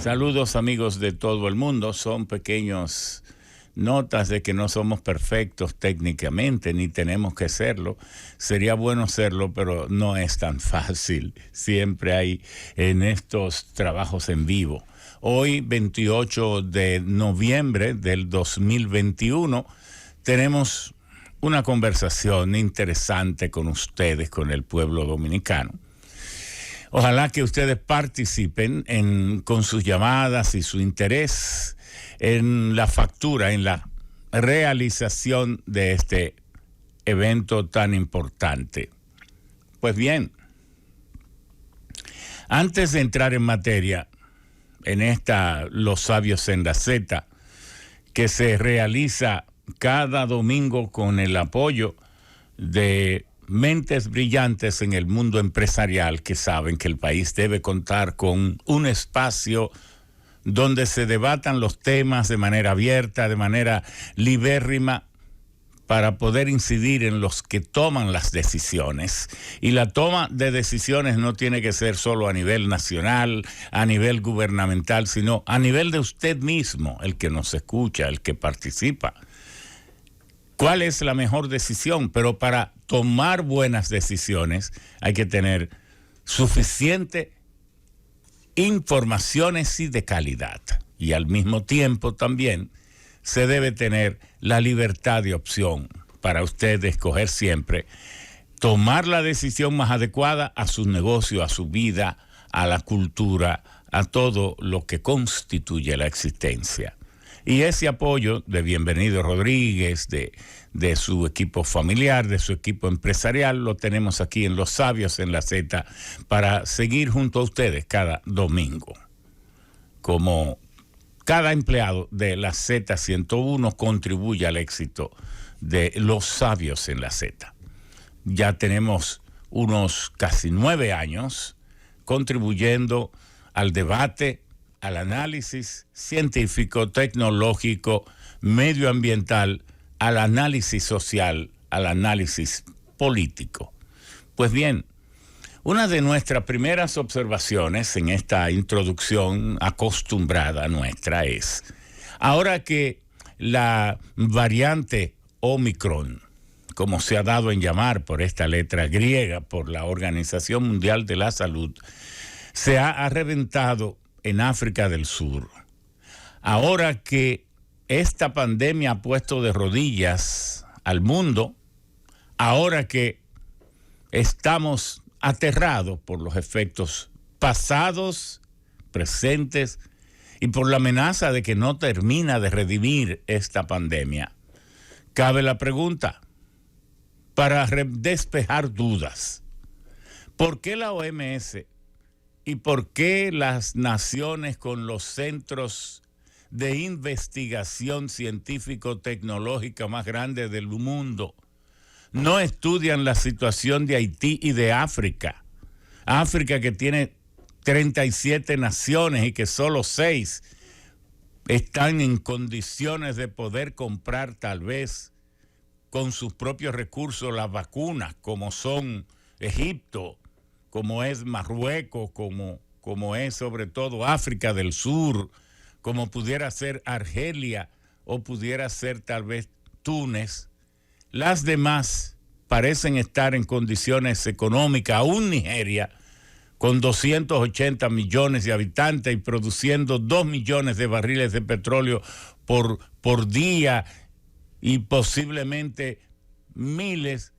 Saludos amigos de todo el mundo. Son pequeños notas de que no somos perfectos técnicamente, ni tenemos que serlo. Sería bueno serlo, pero no es tan fácil. Siempre hay en estos trabajos en vivo. Hoy, 28 de noviembre del 2021, tenemos una conversación interesante con ustedes, con el pueblo dominicano. Ojalá que ustedes participen con sus llamadas y su interés en la factura, en la realización de este evento tan importante. Pues bien, antes de entrar en materia, en esta Los Sabios en la Z, que se realiza cada domingo con el apoyo de mentes brillantes en el mundo empresarial que saben que el país debe contar con un espacio donde se debatan los temas de manera abierta, de manera libérrima, para poder incidir en los que toman las decisiones. Y la toma de decisiones no tiene que ser solo a nivel nacional, a nivel gubernamental, sino a nivel de usted mismo, el que nos escucha, el que participa. ¿Cuál es la mejor decisión? Pero para tomar buenas decisiones hay que tener suficiente informaciones y de calidad. Y al mismo tiempo también se debe tener la libertad de opción para usted escoger siempre, tomar la decisión más adecuada a su negocio, a su vida, a la cultura, a todo lo que constituye la existencia. Y ese apoyo de Bienvenido Rodríguez, de su equipo familiar, de su equipo empresarial, lo tenemos aquí en Los Sabios en la Z para seguir junto a ustedes cada domingo. Como cada empleado de la Z101 contribuye al éxito de Los Sabios en la Z. Ya tenemos unos casi 9 años contribuyendo al debate, al análisis científico, tecnológico, medioambiental, al análisis social, al análisis político. Pues bien, una de nuestras primeras observaciones en esta introducción acostumbrada nuestra es, ahora que la variante Omicron, como se ha dado en llamar por esta letra griega por la Organización Mundial de la Salud, se ha reventado en África del Sur. Ahora que esta pandemia ha puesto de rodillas al mundo, ahora que estamos aterrados por los efectos pasados, presentes y por la amenaza de que no termina de redimir esta pandemia, cabe la pregunta, para despejar dudas, ¿por qué la OMS y por qué las naciones con los centros de investigación científico-tecnológica más grandes del mundo no estudian la situación de Haití y de África? África, que tiene 37 naciones y que solo 6 están en condiciones de poder comprar tal vez con sus propios recursos las vacunas, como son Egipto, como es Marruecos, como es sobre todo África del Sur, como pudiera ser Argelia o pudiera ser tal vez Túnez. Las demás parecen estar en condiciones económicas, aún Nigeria, con 280 millones de habitantes y produciendo 2 millones de barriles de petróleo por día y posiblemente miles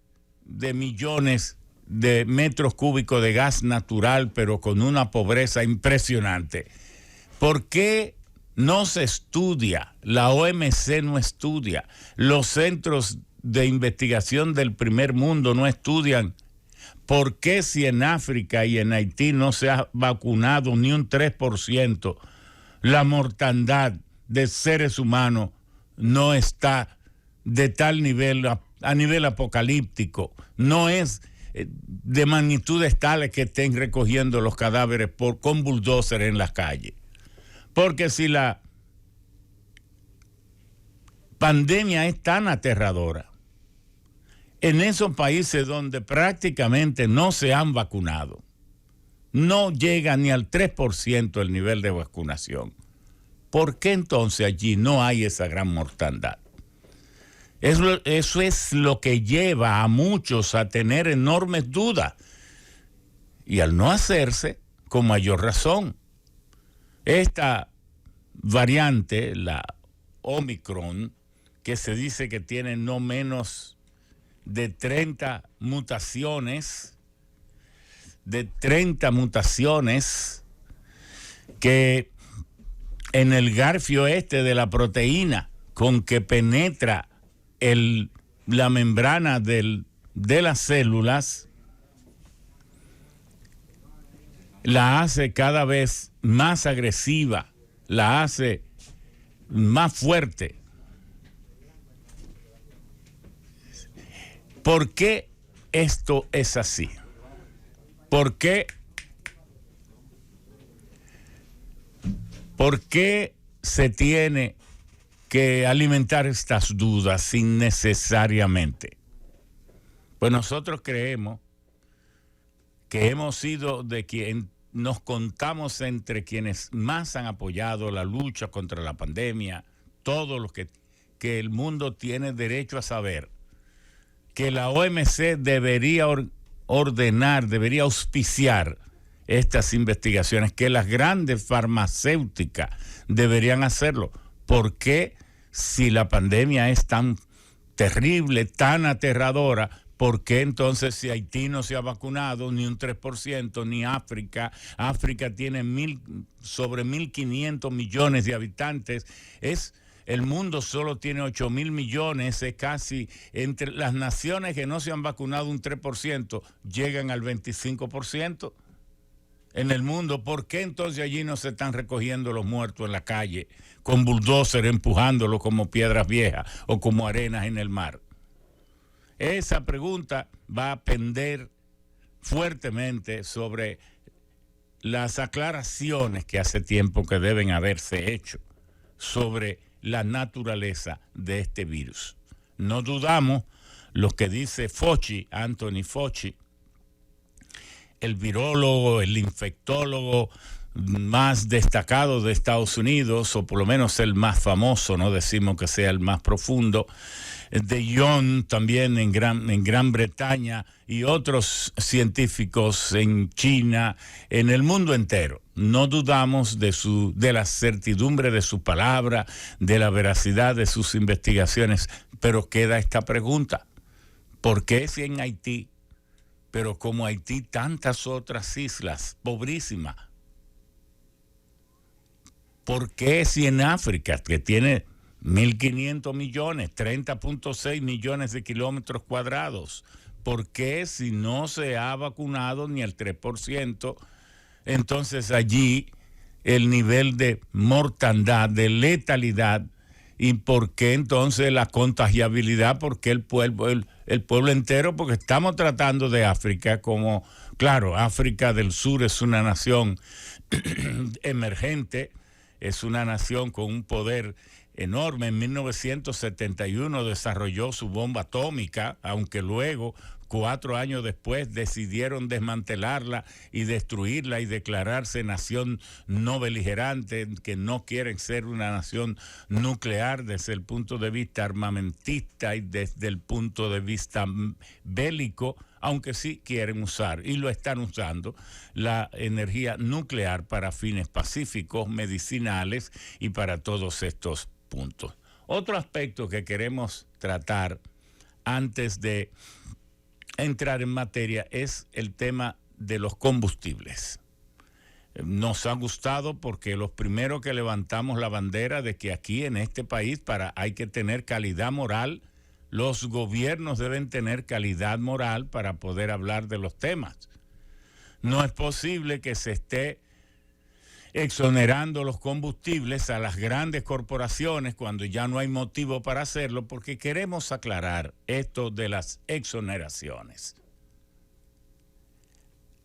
de millones de metros cúbicos de gas natural, pero con una pobreza impresionante. ¿Por qué no se estudia? La OMC no estudia. Los centros de investigación del primer mundo no estudian. ¿Por qué si en África y en Haití no se ha vacunado ni un 3%, la mortandad de seres humanos no está de tal nivel, a nivel apocalíptico? No es de magnitudes tales que estén recogiendo los cadáveres con bulldozer en las calles. Porque si la pandemia es tan aterradora, en esos países donde prácticamente no se han vacunado, No llega ni al 3% el nivel de vacunación. ¿Por qué entonces allí no hay esa gran mortandad? Eso es lo que lleva a muchos a tener enormes dudas. Y al no hacerse, con mayor razón. Esta variante, la Omicron, que se dice que tiene no menos de 30 mutaciones, que en el garfio de la proteína con que penetra la membrana de las células, la hace cada vez más agresiva, la hace más fuerte. ¿Por qué esto es así? ¿Por qué se tiene que alimentar estas dudas innecesariamente? Pues nosotros creemos que hemos sido de quien nos contamos entre quienes más han apoyado la lucha contra la pandemia, todo lo que el mundo tiene derecho a saber, que la OMC debería ordenar, debería auspiciar estas investigaciones, que las grandes farmacéuticas deberían hacerlo. ¿Por qué, si la pandemia es tan terrible, tan aterradora, por qué entonces si Haití no se ha vacunado ni un 3%, ni África? África tiene sobre 1.500 millones de habitantes, el mundo solo tiene 8.000 millones, es casi, entre las naciones que no se han vacunado un 3%, llegan al 25% en el mundo. ¿Por qué entonces allí no se están recogiendo los muertos en la calle, con bulldozer empujándolos como piedras viejas o como arenas en el mar? Esa pregunta va a pender fuertemente sobre las aclaraciones que hace tiempo que deben haberse hecho sobre la naturaleza de este virus. No dudamos lo que dice Fauci, Anthony Fauci, el virólogo, el infectólogo más destacado de Estados Unidos, o por lo menos el más famoso, no decimos que sea el más profundo, de Young también en Gran Bretaña, y otros científicos en China, en el mundo entero. No dudamos de la certidumbre de su palabra, de la veracidad de sus investigaciones, pero queda esta pregunta: ¿por qué si en Haití, pero como Haití tantas otras islas pobrísimas? ¿Por qué si en África, que tiene 1.500 millones, 30.6 millones de kilómetros cuadrados, por qué si no se ha vacunado ni el 3%, entonces allí el nivel de mortandad, de letalidad, y por qué entonces la contagiabilidad? Porque el pueblo entero, porque estamos tratando de África como, claro, África del Sur es una nación emergente, es una nación con un poder enorme. En 1971 desarrolló su bomba atómica, aunque luego, 4 años después, decidieron desmantelarla y destruirla y declararse nación no beligerante, que no quieren ser una nación nuclear desde el punto de vista armamentista y desde el punto de vista bélico, aunque sí quieren usar, y lo están usando, la energía nuclear para fines pacíficos, medicinales y para todos estos puntos. Otro aspecto que queremos tratar antes de entrar en materia es el tema de los combustibles. Nos ha gustado porque los primeros que levantamos la bandera de que aquí en este país hay que tener calidad moral. Los gobiernos deben tener calidad moral para poder hablar de los temas. No es posible que se esté exonerando los combustibles a las grandes corporaciones cuando ya no hay motivo para hacerlo, porque queremos aclarar esto de las exoneraciones.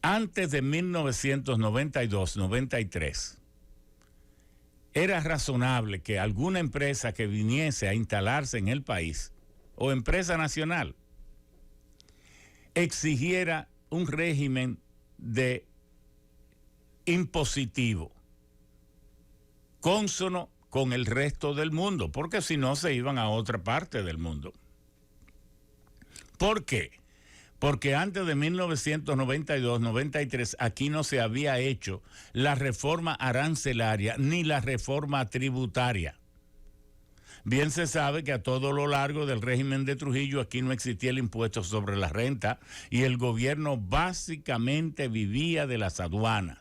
Antes de 1992-93, era razonable que alguna empresa que viniese a instalarse en el país, o empresa nacional, exigiera un régimen de impositivo, cónsono con el resto del mundo, porque si no se iban a otra parte del mundo. ¿Por qué? Porque antes de 1992-93 aquí no se había hecho la reforma arancelaria ni la reforma tributaria. Bien se sabe que a todo lo largo del régimen de Trujillo aquí no existía el impuesto sobre la renta y el gobierno básicamente vivía de las aduanas.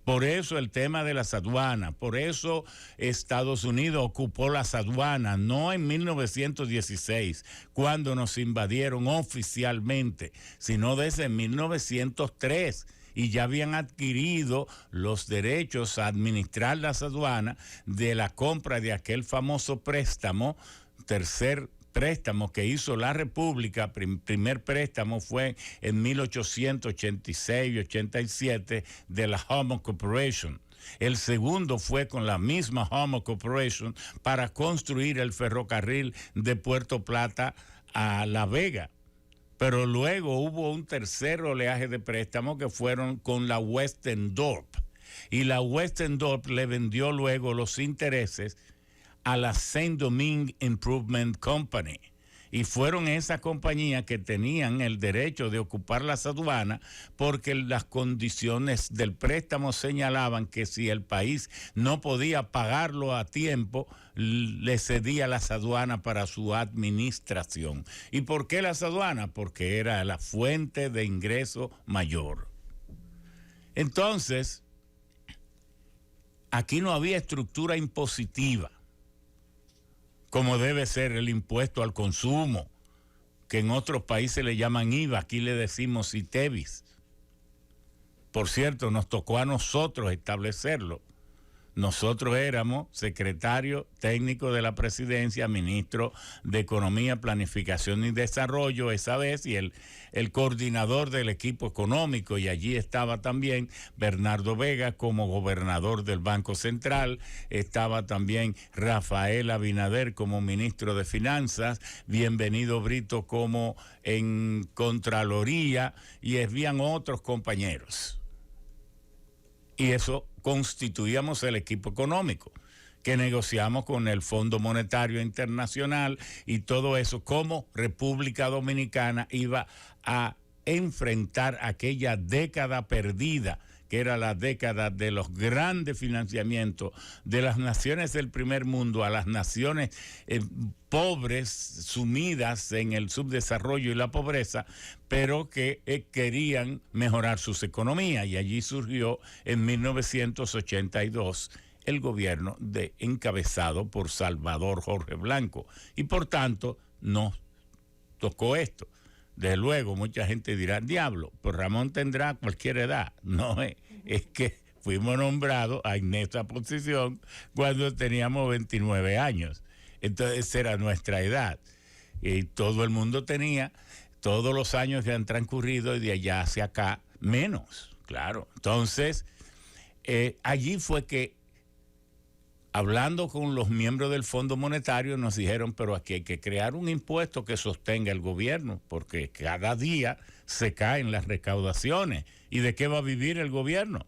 Por eso el tema de las aduanas, por eso Estados Unidos ocupó las aduanas, no en 1916, cuando nos invadieron oficialmente, sino desde 1903. Y ya habían adquirido los derechos a administrar las aduanas de la compra de aquel famoso préstamo, tercer préstamo que hizo la República. Primer préstamo fue en 1886-87 de la Homo Corporation. El segundo fue con la misma Homo Corporation para construir el ferrocarril de Puerto Plata a La Vega. Pero luego hubo un tercer oleaje de préstamos que fueron con la Westendorp. Y la Westendorp le vendió luego los intereses a la Saint-Domingue Improvement Company. Y fueron esas compañías que tenían el derecho de ocupar las aduanas porque las condiciones del préstamo señalaban que si el país no podía pagarlo a tiempo, le cedía las aduanas para su administración. ¿Y por qué las aduanas? Porque era la fuente de ingreso mayor. Entonces, aquí no había estructura impositiva, como debe ser el impuesto al consumo, que en otros países le llaman IVA, aquí le decimos ITEVIS. Por cierto, nos tocó a nosotros establecerlo. Nosotros éramos secretario técnico de la presidencia, ministro de Economía, Planificación y Desarrollo esa vez, y el coordinador del equipo económico, y allí estaba también Bernardo Vega como gobernador del Banco Central, estaba también Rafael Abinader como ministro de Finanzas, Bienvenido Brito como en Contraloría, y habían otros compañeros. Y eso constituíamos el equipo económico, que negociamos con el Fondo Monetario Internacional y todo eso, como República Dominicana iba a enfrentar aquella década perdida, que era la década de los grandes financiamientos de las naciones del primer mundo a las naciones pobres, sumidas en el subdesarrollo y la pobreza, pero que querían mejorar sus economías. Y allí surgió en 1982 el gobierno encabezado por Salvador Jorge Blanco. Y por tanto nos tocó esto. Desde luego, mucha gente dirá, diablo, pues Ramón tendrá cualquier edad. No, es que fuimos nombrados en esa posición cuando teníamos 29 años. Entonces, esa era nuestra edad. Y todo el mundo tenía, todos los años que han transcurrido y de allá hacia acá, menos, claro. Entonces, allí fue que, hablando con los miembros del Fondo Monetario, nos dijeron, pero aquí hay que crear un impuesto que sostenga el gobierno, porque cada día se caen las recaudaciones. ¿Y de qué va a vivir el gobierno?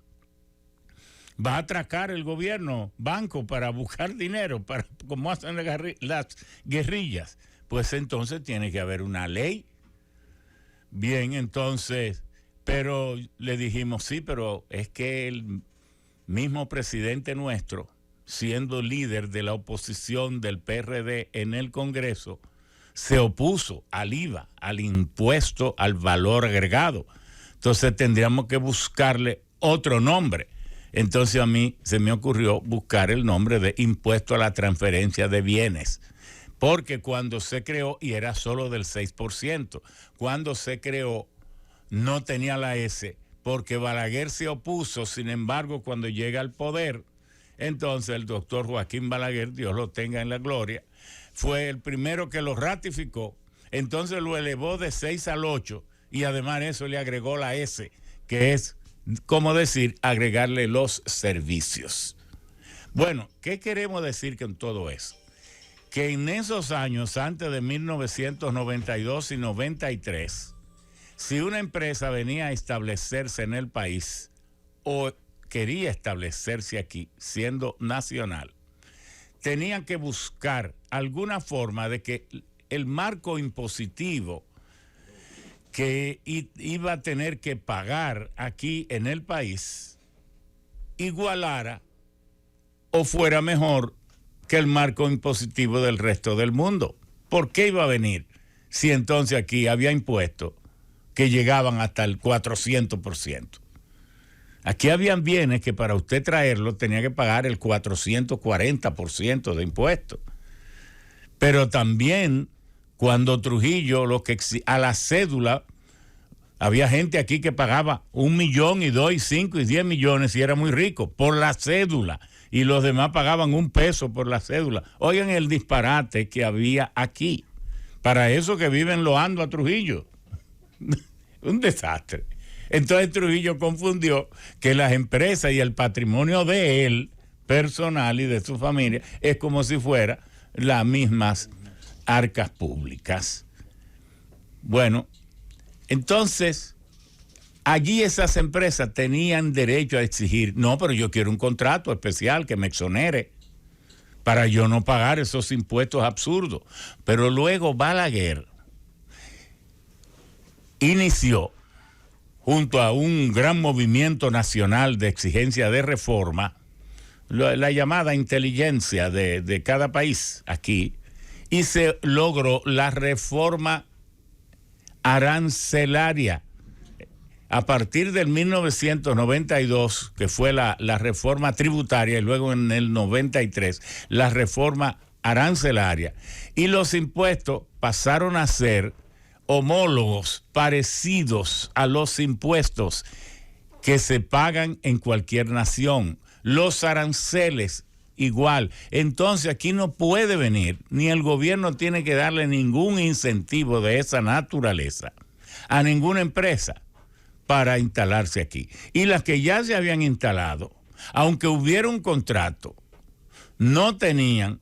¿Va a atracar el gobierno banco para buscar dinero, para como hacen las guerrillas? Pues entonces tiene que haber una ley. Bien, entonces, pero le dijimos, sí, pero es que el mismo presidente nuestro, siendo líder de la oposición del PRD en el Congreso, se opuso al IVA, al impuesto al valor agregado. Entonces tendríamos que buscarle otro nombre. Entonces a mí se me ocurrió buscar el nombre de impuesto a la transferencia de bienes, porque cuando se creó, y era solo del 6%, cuando se creó no tenía la S, porque Balaguer se opuso. Sin embargo, cuando llega al poder, entonces el doctor Joaquín Balaguer, Dios lo tenga en la gloria, fue el primero que lo ratificó. Entonces lo elevó de 6 al 8 y además eso le agregó la S, que es, como decir, agregarle los servicios. Bueno, ¿qué queremos decir con todo eso? Que en esos años, antes de 1992 y 93, si una empresa venía a establecerse en el país, o quería establecerse aquí, siendo nacional, tenían que buscar alguna forma de que el marco impositivo que iba a tener que pagar aquí en el país igualara o fuera mejor que el marco impositivo del resto del mundo. ¿Por qué iba a venir si entonces aquí había impuestos que llegaban hasta el 400%? Aquí habían bienes que para usted traerlos tenía que pagar el 440% de impuestos. Pero también cuando Trujillo, a la cédula, había gente aquí que pagaba 1 millón y 2 y 5 y 10 millones y era muy rico por la cédula. Y los demás pagaban 1 peso por la cédula. Oigan el disparate que había aquí. Para eso que viven loando a Trujillo. Un desastre. Entonces Trujillo confundió que las empresas y el patrimonio de él, personal y de su familia, es como si fuera las mismas arcas públicas. Bueno, entonces, allí esas empresas tenían derecho a exigir, no, pero yo quiero un contrato especial que me exonere para yo no pagar esos impuestos absurdos. Pero luego Balaguer inició, junto a un gran movimiento nacional de exigencia de reforma, la llamada inteligencia de cada país aquí, y se logró la reforma arancelaria. A partir del 1992, que fue la reforma tributaria, y luego en el 93, la reforma arancelaria, y los impuestos pasaron a ser homólogos, parecidos a los impuestos que se pagan en cualquier nación. Los aranceles igual. Entonces aquí no puede venir, ni el gobierno tiene que darle ningún incentivo de esa naturaleza a ninguna empresa para instalarse aquí. Y las que ya se habían instalado, aunque hubiera un contrato, no tenían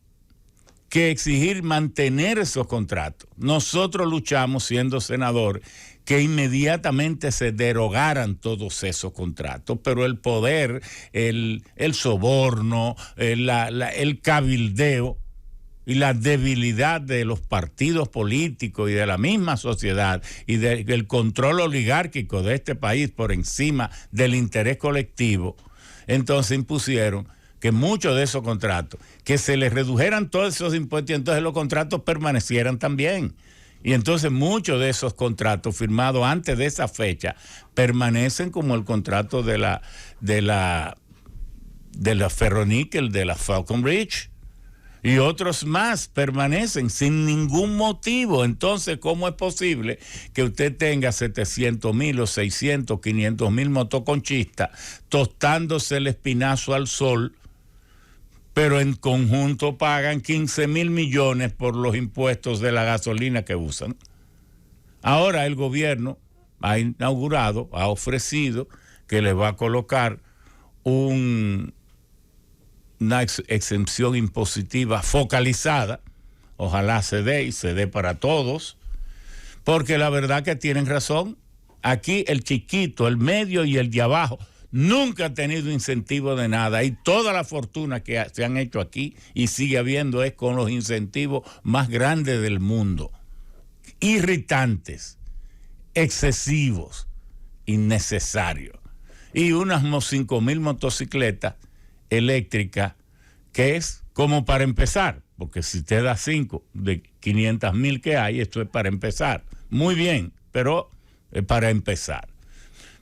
que exigir mantener esos contratos. Nosotros luchamos, siendo senador, que inmediatamente se derogaran todos esos contratos, pero el poder, el soborno, el cabildeo y la debilidad de los partidos políticos y de la misma sociedad y del control oligárquico de este país por encima del interés colectivo, entonces impusieron que muchos de esos contratos, que se les redujeran todos esos impuestos y entonces los contratos permanecieran también. Y entonces muchos de esos contratos firmados antes de esa fecha permanecen, como el contrato de la Ferroníquel, de la Falcon Ridge, y otros más permanecen sin ningún motivo. Entonces, ¿cómo es posible que usted tenga 700,000 o 600, 500,000 motoconchistas tostándose el espinazo al sol, pero en conjunto pagan 15,000 millones por los impuestos de la gasolina que usan? Ahora el gobierno ha inaugurado, ha ofrecido que le va a colocar una exención impositiva focalizada. Ojalá se dé y se dé para todos, porque la verdad que tienen razón. Aquí el chiquito, el medio y el de abajo nunca ha tenido incentivo de nada, y toda la fortuna que se han hecho aquí y sigue habiendo es con los incentivos más grandes del mundo, irritantes, excesivos, innecesarios, y unas 5,000 motocicletas eléctricas, que es como para empezar, porque si te da 5 de 500,000 que hay, esto es para empezar. Muy bien, pero es para empezar.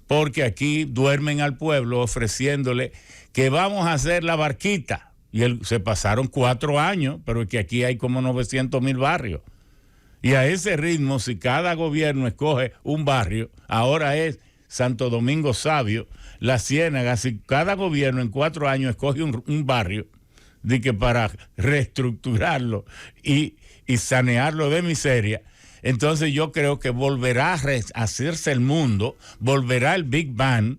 Porque aquí duermen al pueblo ofreciéndole que vamos a hacer la barquita. Y se pasaron 4 años, pero es que aquí hay como 900,000 barrios. Y a ese ritmo, si cada gobierno escoge un barrio, ahora es Santo Domingo Sabio, La Ciénaga, si cada gobierno en 4 años escoge un barrio, de que para reestructurarlo y sanearlo de miseria, entonces yo creo que volverá a hacerse el mundo, volverá el Big Bang,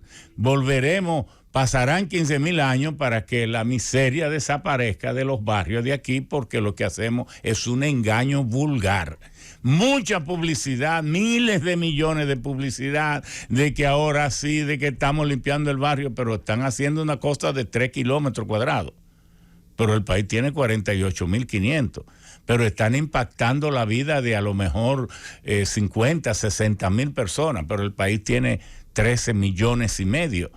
pasarán 15,000 años para que la miseria desaparezca de los barrios de aquí, porque lo que hacemos es un engaño vulgar. mucha publicidad, miles de millones de publicidad, de que ahora sí, de que estamos limpiando el barrio, pero están haciendo una costa de 3 kilómetros cuadrados. Pero el país tiene 48.500, pero están impactando la vida de a lo mejor 50, 60.000 personas, pero el país tiene 13 millones y medio,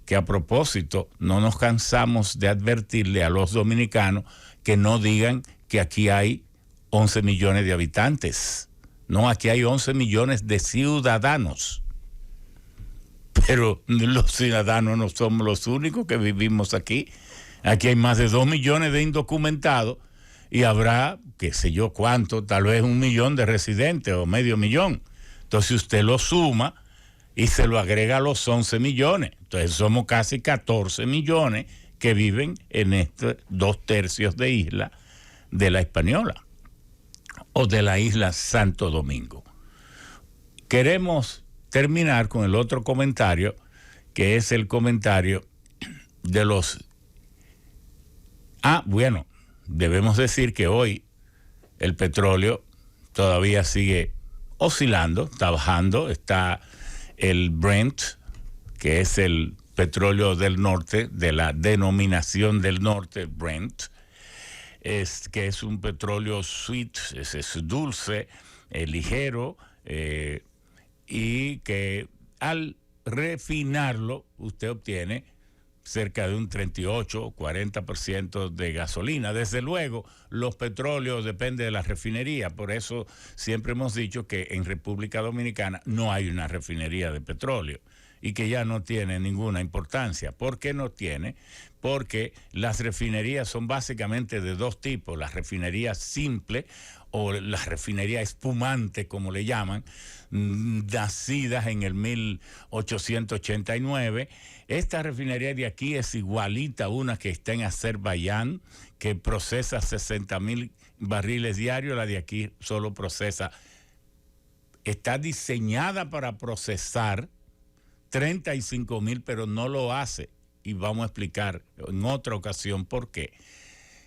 que a propósito no nos cansamos de advertirle a los dominicanos que no digan que aquí hay 11 millones de habitantes. No, aquí hay 11 millones de ciudadanos. Pero los ciudadanos no somos los únicos que vivimos aquí. Aquí hay más de 2 millones de indocumentados y habrá, qué sé yo cuánto, tal vez 1 millón de residentes o medio millón. Entonces usted lo suma y se lo agrega a los 11 millones. Entonces somos casi 14 millones que viven en estos 2/3 de isla de la Hispaniola o de la isla Santo Domingo. Queremos terminar con el otro comentario, que es el comentario de los... bueno, debemos decir que hoy el petróleo todavía sigue oscilando, está bajando, está el Brent, que es el petróleo del norte, de la denominación del norte, Brent, que es un petróleo sweet, es dulce, ligero, y que al refinarlo usted obtiene cerca de un 38 o 40% de gasolina. Desde luego, los petróleos dependen de la refinería, por eso siempre hemos dicho que en República Dominicana no hay una refinería de petróleo y que ya no tiene ninguna importancia. ¿Por qué no tiene? Porque las refinerías son básicamente de dos tipos, la refinería simple o la refinería espumante, como le llaman, nacidas en el 1889. Esta refinería de aquí es igualita a una que está en Azerbaiyán, que procesa 60.000 barriles diarios. La de aquí solo procesa, está diseñada para procesar 35.000, pero no lo hace. Y vamos a explicar en otra ocasión por qué.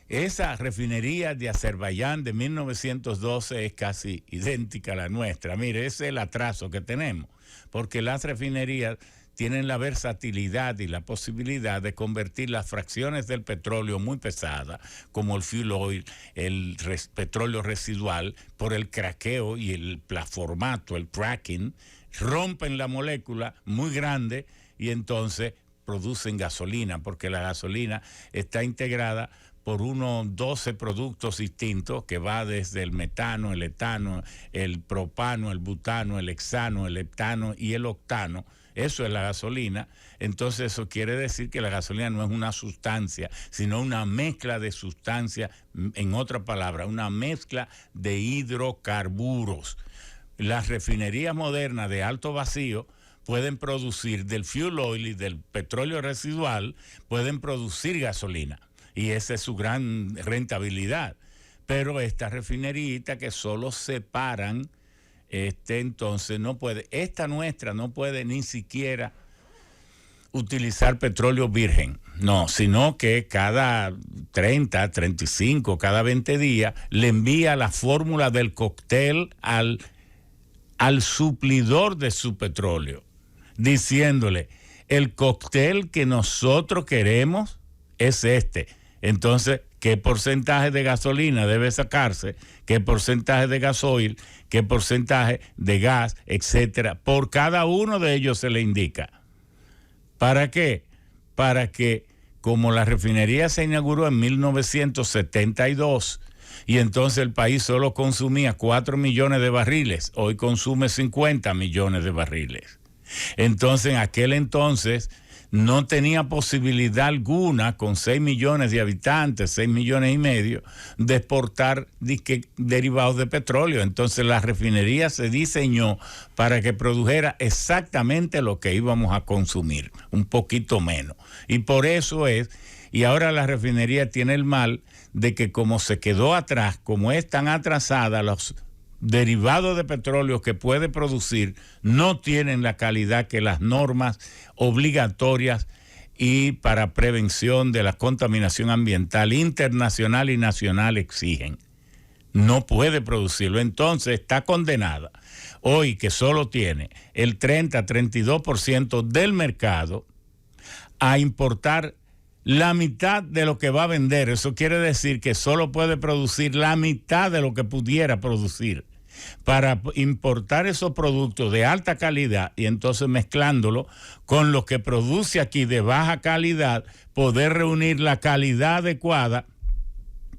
Esa refinería de Azerbaiyán de 1912 es casi idéntica a la nuestra. Mire, ese es el atraso que tenemos, porque las refinerías tienen la versatilidad y la posibilidad de convertir las fracciones del petróleo muy pesadas, como el fuel oil, el petróleo residual, por el craqueo y el formato, el cracking, rompen la molécula muy grande y entonces producen gasolina, porque la gasolina está integrada por unos 12 productos distintos que va desde el metano, el etano, el propano, el butano, el hexano, el heptano y el octano. Eso es la gasolina. Entonces eso quiere decir que la gasolina no es una sustancia, sino una mezcla de sustancias, en otra palabra, una mezcla de hidrocarburos. Las refinerías modernas de alto vacío pueden producir del fuel oil y del petróleo residual, pueden producir gasolina. Y esa es su gran rentabilidad. Pero esta refinerita que solo separan, entonces no puede, esta nuestra no puede ni siquiera utilizar petróleo virgen, no, sino que cada 30, 35, cada 20 días le envía la fórmula del cóctel al suplidor de su petróleo, diciéndole, el cóctel que nosotros queremos es este. Entonces, ¿qué porcentaje de gasolina debe sacarse? ¿Qué porcentaje de gasoil? ¿Qué porcentaje de gas? Etcétera. Por cada uno de ellos se le indica. ¿Para qué? Para que, como la refinería se inauguró en 1972 y entonces el país solo consumía 4 millones de barriles, hoy consume 50 millones de barriles. Entonces, en aquel entonces no tenía posibilidad alguna, con 6 millones de habitantes, 6 millones y medio, de exportar derivados de petróleo. Entonces la refinería se diseñó para que produjera exactamente lo que íbamos a consumir, un poquito menos. Y por eso es, y ahora la refinería tiene el mal de que como se quedó atrás, como es tan atrasada, los derivados de petróleo que puede producir no tienen la calidad que las normas obligatorias y para prevención de la contaminación ambiental internacional y nacional exigen. no puede producirlo. Entonces está condenada hoy, que solo tiene el 30-32% del mercado, a importar la mitad de lo que va a vender. Eso quiere decir que solo puede producir la mitad de lo que pudiera producir, para importar esos productos de alta calidad y entonces mezclándolo con lo que produce aquí de baja calidad, poder reunir la calidad adecuada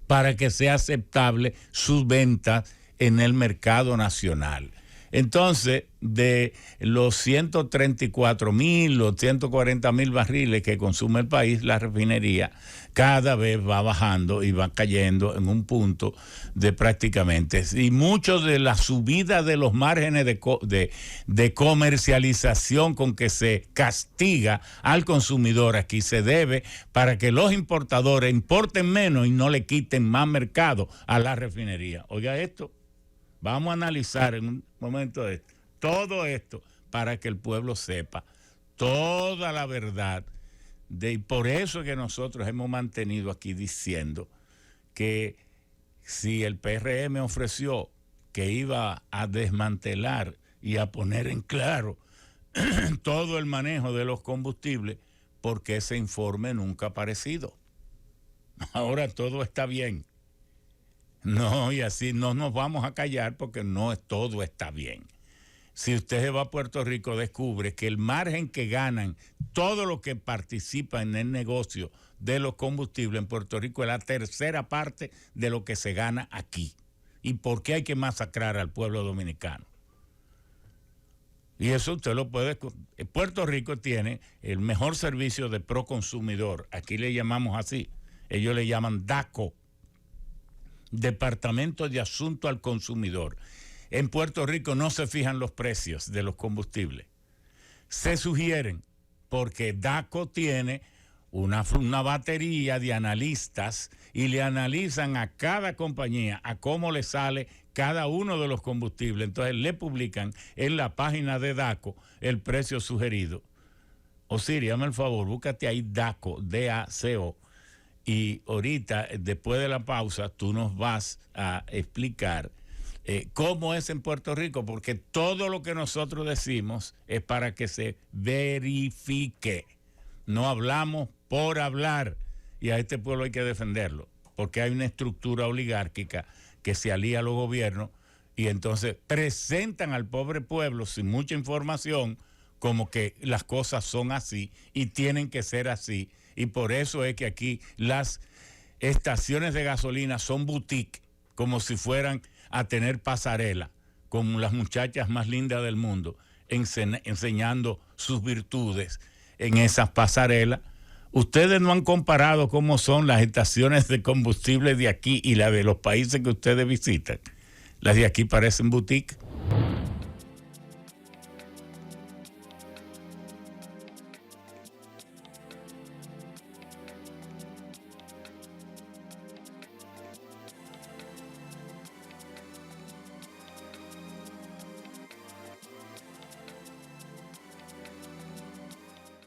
para que sea aceptable sus ventas en el mercado nacional. Entonces, de los 134,000 o 140,000 barriles que consume el país, la refinería cada vez va bajando y va cayendo en un punto de prácticamente. Y mucho de la subida de los márgenes de comercialización con que se castiga al consumidor aquí se debe para que los importadores importen menos y no le quiten más mercado a la refinería. Oiga esto. Vamos a analizar en un momento todo esto para que el pueblo sepa toda la verdad. Y por eso es que nosotros hemos mantenido aquí diciendo que si el PRM ofreció que iba a desmantelar y a poner en claro todo el manejo de los combustibles, ¿por qué ese informe nunca ha aparecido? Ahora todo está bien. No, y así no nos vamos a callar porque no todo está bien. Si usted se va a Puerto Rico, descubre que el margen que ganan todo lo que participa en el negocio de los combustibles en Puerto Rico es la tercera parte de lo que se gana aquí. ¿Y por qué hay que masacrar al pueblo dominicano? Y eso usted lo puede... Puerto Rico tiene el mejor servicio de proconsumidor. Aquí le llamamos así. Ellos le llaman DACO. Departamento de Asunto al Consumidor. En Puerto Rico no se fijan los precios de los combustibles. Se sugieren porque DACO tiene una batería de analistas y le analizan a cada compañía a cómo le sale cada uno de los combustibles. Entonces le publican en la página de DACO el precio sugerido. Osiris, hazme el favor, búscate ahí DACO, D-A-C-O. Y ahorita, después de la pausa, tú nos vas a explicar cómo es en Puerto Rico, porque todo lo que nosotros decimos es para que se verifique. No hablamos por hablar, y a este pueblo hay que defenderlo, porque hay una estructura oligárquica que se alía a los gobiernos y entonces presentan al pobre pueblo sin mucha información como que las cosas son así y tienen que ser así. Y por eso es que aquí las estaciones de gasolina son boutique, como si fueran a tener pasarela, con las muchachas más lindas del mundo, enseñando sus virtudes en esas pasarelas. Ustedes no han comparado cómo son las estaciones de combustible de aquí y las de los países que ustedes visitan. Las de aquí parecen boutique.